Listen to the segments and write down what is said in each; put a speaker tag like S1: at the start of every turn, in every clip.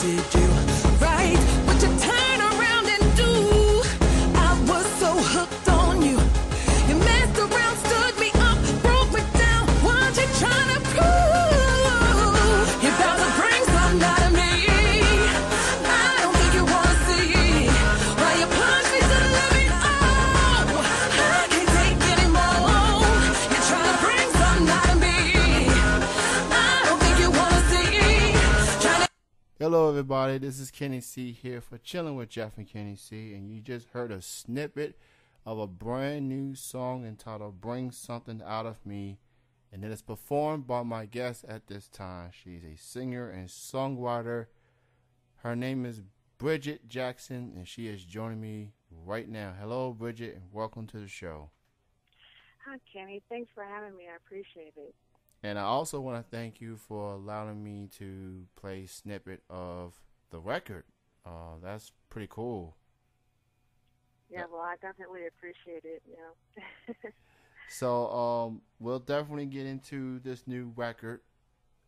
S1: did you right? What you turn around and do? I was so hooked on you. You messed around, stood me up, broke me down. What you trying to prove? You about to bring something out of me. I don't think you wanna see why you punch me to let me. Oh, I can't take anymore. You're trying to bring something out of me. I don't think you wanna see. Trying to.
S2: Hello, everybody. This is Kenny C here for Chilling with Jeff and Kenny C, and you just heard a snippet of a brand new song entitled "Bring Something Out of Me," and it is performed by my guest at this time. She's a singer and songwriter. Her name is Brigit Jackson, and she is joining me right now. Hello, Brigit, and welcome to the show.
S3: Hi, Kenny. Thanks for having me. I appreciate it.
S2: And I also want to thank you for allowing me to play a snippet of the record. That's pretty cool.
S3: Yeah, well, I definitely appreciate it, you know.
S2: So we'll definitely get into this new record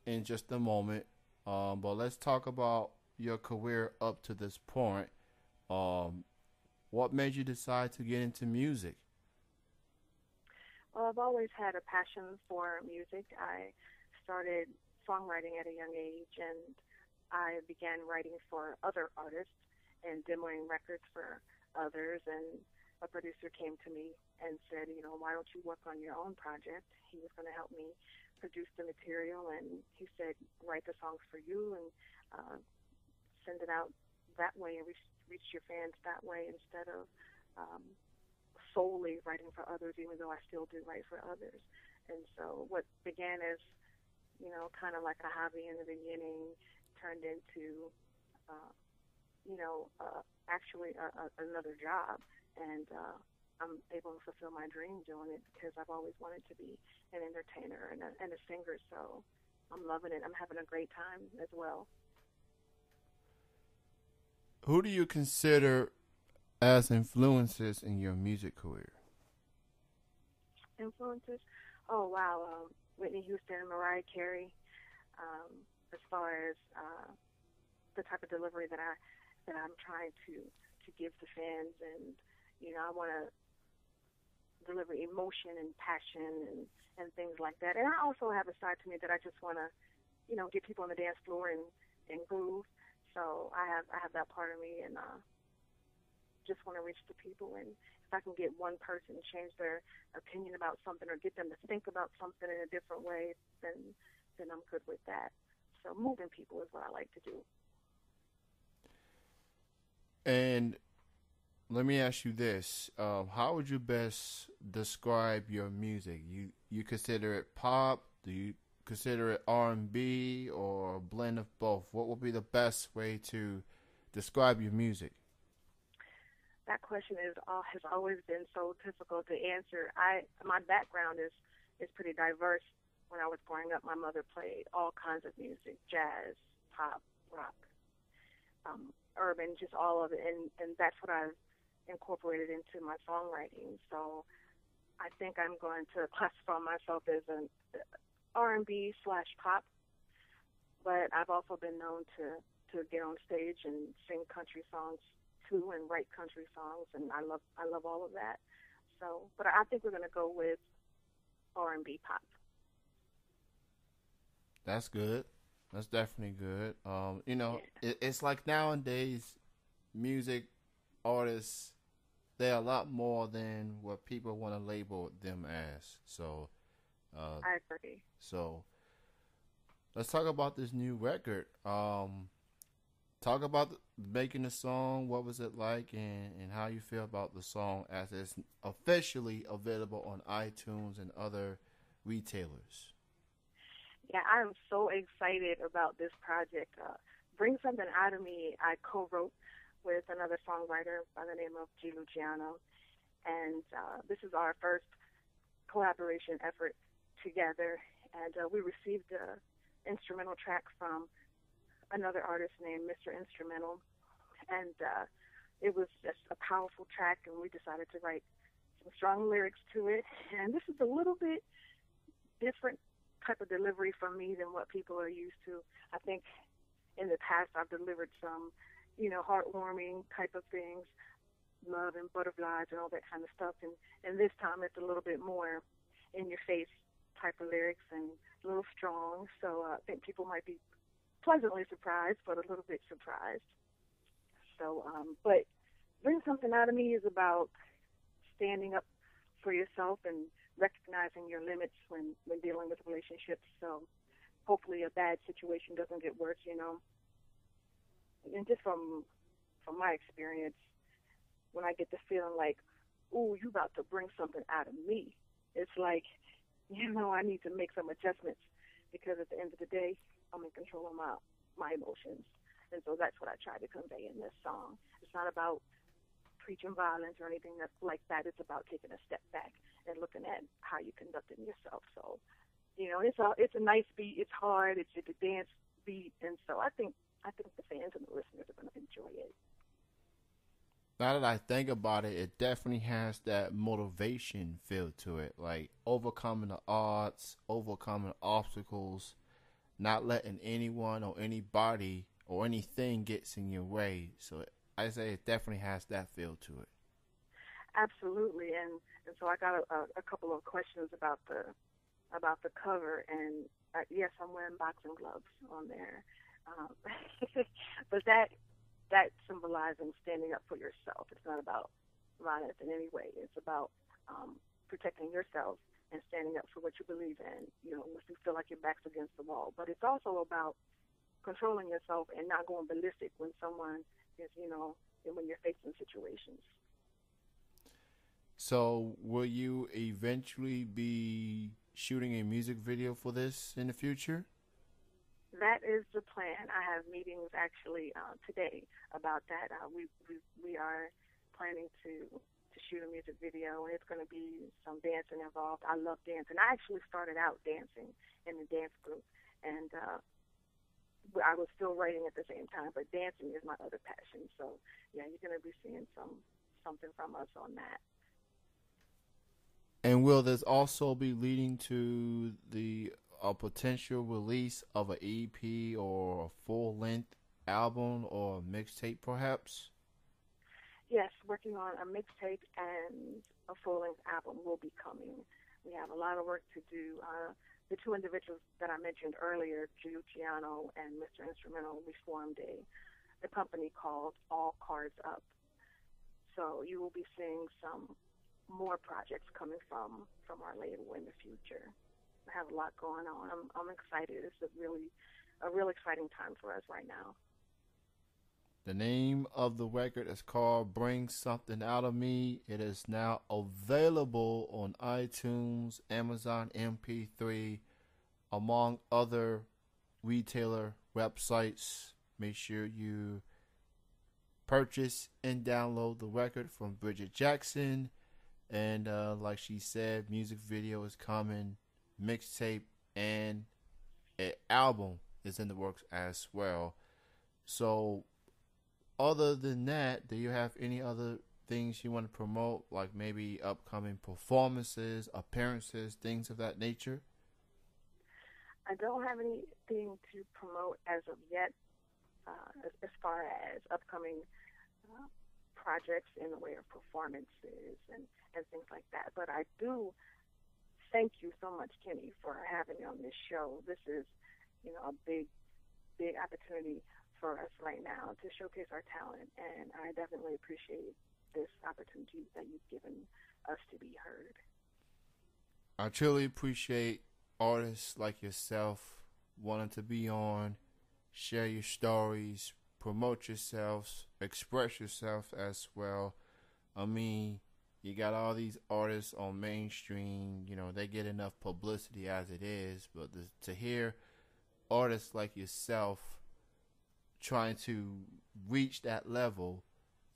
S2: in just a moment. But let's talk about your career up to this point. What made you decide to get into music?
S3: Well, I've always had a passion for music. I started songwriting at a young age, and I began writing for other artists and demoing records for others. And a producer came to me and said, you know, why don't you work on your own project? He was going to help me produce the material, and he said, write the songs for you and send it out that way and reach your fans that way instead of solely writing for others, even though I still do write for others. And so what began as, you know, kind of like a hobby in the beginning turned into, actually another job. And I'm able to fulfill my dream doing it because I've always wanted to be an entertainer and a singer. So I'm loving it. I'm having a great time as well.
S2: Who do you consider as influences in your music career?
S3: Influences? Oh, wow. Whitney Houston, Mariah Carey. As far as the type of delivery that I'm trying to give to fans, and you know, I want to deliver emotion and passion and things like that. And I also have a side to me that I just want to, you know, get people on the dance floor and groove. So I have that part of me, and just want to reach the people. And if I can get one person change their opinion about something or get them to think about something in a different way, then I'm good with that. So moving people is what I like to do.
S2: And let me ask you this: how would you best describe your music? You consider it pop? Do you consider it R&B or a blend of both? What would be the best way to describe your music?
S3: That question has always been so difficult to answer. My background is pretty diverse. When I was growing up, my mother played all kinds of music: jazz, pop, rock, urban, just all of it, and that's what I've incorporated into my songwriting. So I think I'm going to classify myself as an R&B/pop, but I've also been known to get on stage and sing country songs too, and write country songs, and I love all of that. So, but I think we're going to go with R&B pop.
S2: That's good. That's definitely good. It's like nowadays, music artists, they're a lot more than what people want to label them as. So,
S3: I agree.
S2: So, let's talk about this new record. Talk about making the song. What was it like, and how you feel about the song as it's officially available on iTunes and other retailers?
S3: Yeah, I am so excited about this project. Bring Something Out of Me, I co-wrote with another songwriter by the name of G. Luciano, and this is our first collaboration effort together, and we received an instrumental track from another artist named Mr. Instrumental, and it was just a powerful track, and we decided to write some strong lyrics to it. And this is a little bit different type of delivery from me than what people are used to. I think in the past I've delivered some, heartwarming type of things, love and butterflies and all that kind of stuff. And this time it's a little bit more in your face type of lyrics and a little strong. So I think people might be pleasantly surprised, but a little bit surprised. So, but Bring Something Out of Me is about standing up for yourself and recognizing your limits when dealing with relationships. So hopefully a bad situation doesn't get worse, And just from my experience, when I get the feeling like, ooh, you about to bring something out of me, it's like, I need to make some adjustments because at the end of the day, I'm in control of my emotions. And so that's what I try to convey in this song. It's not about preaching violence or anything like that. It's about taking a step back and looking at how you conducted yourself. So, it's a nice beat. It's hard. It's a dance beat. And so I think the fans and the listeners are going to enjoy it.
S2: Now that I think about it, it definitely has that motivation feel to it, like overcoming the odds, overcoming obstacles, not letting anyone or anybody or anything gets in your way. So I say it definitely has that feel to it.
S3: Absolutely, and so I got a couple of questions about the cover, and yes, I'm wearing boxing gloves on there, but that symbolizing standing up for yourself. It's not about violence in any way. It's about protecting yourself and standing up for what you believe in, if you feel like your back's against the wall. But it's also about controlling yourself and not going ballistic when someone is, when you're facing situations.
S2: So will you eventually be shooting a music video for this in the future?
S3: That is the plan. I have meetings actually today about that. We are planning to shoot a music video, and it's going to be some dancing involved. I love dancing. I actually started out dancing in the dance group, and I was still writing at the same time, but dancing is my other passion. So, yeah, you're going to be seeing something from us on that.
S2: And will this also be leading to a potential release of an EP or a full-length album or a mixtape, perhaps?
S3: Yes, working on a mixtape and a full-length album will be coming. We have a lot of work to do. The two individuals that I mentioned earlier, Giuliano and Mr. Instrumental, we formed a company called All Cards Up. So you will be seeing some more projects coming from our label in the future. We have a lot going on. I'm excited. It's a real exciting time for us right now.
S2: The name of the record is called Bring Something Out of Me. It is now available on iTunes, Amazon MP3, among other retailer websites. Make sure you purchase and download the record from Brigit Jackson. And like she said, music video is coming, mixtape, and an album is in the works as well. So other than that, do you have any other things you want to promote, like maybe upcoming performances, appearances, things of that nature?
S3: I don't have anything to promote as of yet, as far as upcoming projects in the way of performances and things like that. But I do thank you so much, Kenny, for having me on this show. This is, a big opportunity for us right now to showcase our talent, and I definitely appreciate this opportunity that you've given us to be heard.
S2: I truly appreciate artists like yourself wanting to be on, share your stories, promote yourselves, express yourself as well. I mean, you got all these artists on mainstream, they get enough publicity as it is, but to hear artists like yourself trying to reach that level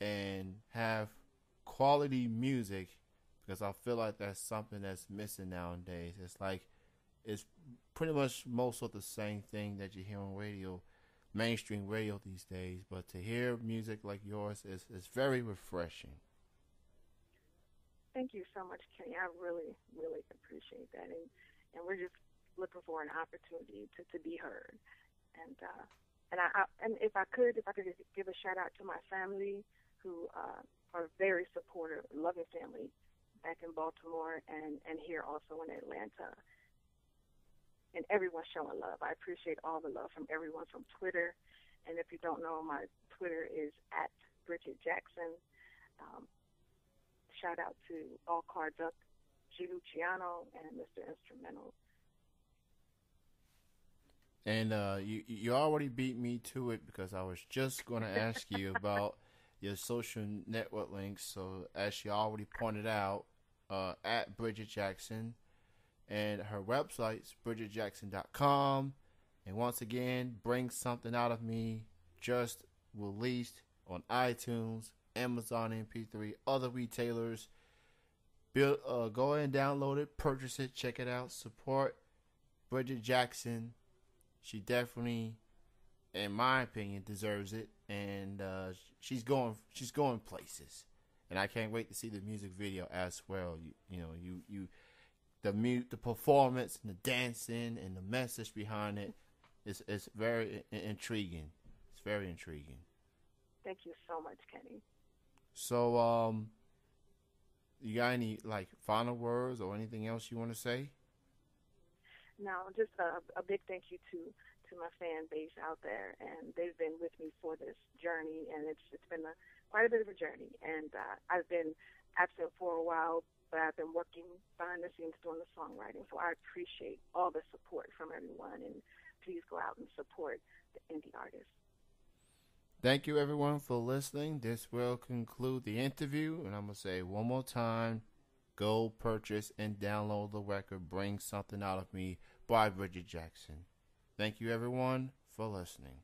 S2: and have quality music, because I feel like that's something that's missing nowadays. It's pretty much most of the same thing that you hear on radio, mainstream radio these days, but to hear music like yours is very refreshing.
S3: Thank you so much, Kenny. I really, really appreciate that, and we're just looking for an opportunity to be heard, and And if I could give a shout out to my family who are very supportive, loving family back in Baltimore and here also in Atlanta. And everyone showing love. I appreciate all the love from everyone from Twitter. And if you don't know, my Twitter is at Brigit Jackson. Shout out to All Cards Up, G. Luciano, and Mr. Instrumental.
S2: And you already beat me to it because I was just going to ask you about your social network links. So as she already pointed out, at Brigit Jackson, and her website's BrigitJackson.com. And once again, Bring Something Out of Me, just released on iTunes, Amazon MP3, other retailers. Go ahead and download it, purchase it, check it out, support Brigit Jackson. She definitely, in my opinion, deserves it, and she's going places. And I can't wait to see the music video as well. The performance and the dancing and the message behind it is very intriguing. It's very intriguing.
S3: Thank you so much, Kenny.
S2: So, you got any final words or anything else you want to say?
S3: No, just a big thank you to my fan base out there, and they've been with me for this journey, and it's been quite a bit of a journey, and I've been absent for a while, but I've been working behind the scenes doing the songwriting, so I appreciate all the support from everyone, and please go out and support the indie artists.
S2: Thank you, everyone, for listening. This will conclude the interview, and I'm going to say one more time, go purchase and download the record, Bring Something Out of Me by Brigit Jackson. Thank you, everyone, for listening.